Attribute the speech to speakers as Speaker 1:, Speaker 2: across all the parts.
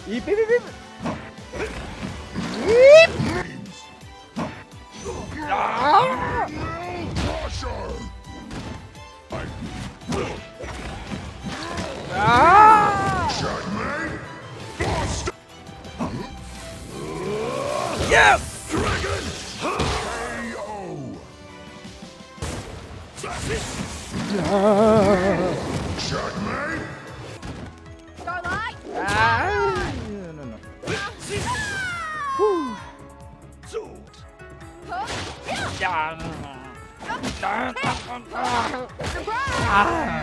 Speaker 1: Beep, beep, beep, beep. Beep. Ah. Yes!
Speaker 2: Dragon! Checkmate!
Speaker 3: Starlight!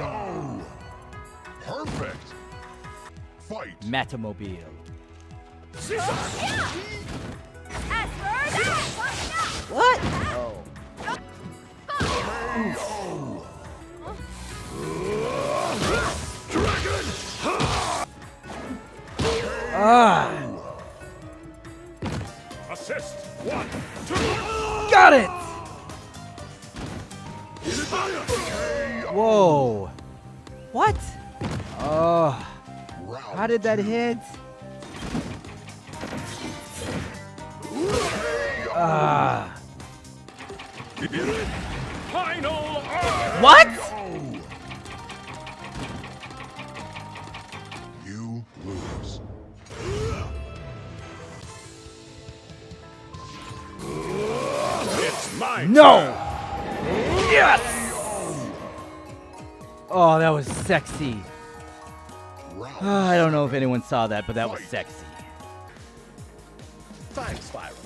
Speaker 1: No.
Speaker 2: Perfect! Fight!
Speaker 1: Metamobile. What? Oh.
Speaker 2: Dragon! Assist! 1, 2!
Speaker 1: Got it!
Speaker 2: Fire!
Speaker 1: Whoa. What? Oh. How did that hit?
Speaker 2: Final
Speaker 1: What?
Speaker 2: You lose. It's mine.
Speaker 1: No! Yes! Oh, that was sexy. I don't know if anyone saw that, but that was sexy.
Speaker 2: Time spiral.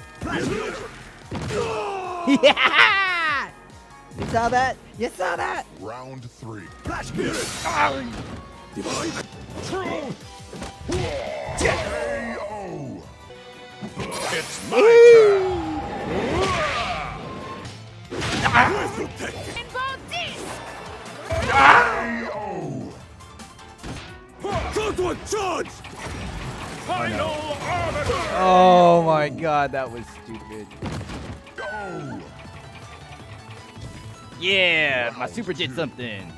Speaker 1: Yeah! You saw that? You saw that?
Speaker 2: Round 3.
Speaker 1: Flash
Speaker 2: Divine Truth. KO. It's my turn. KO. Charge. Final arbiter.
Speaker 1: Oh my god, that was stupid.
Speaker 2: Go.
Speaker 1: Yeah, my super did something.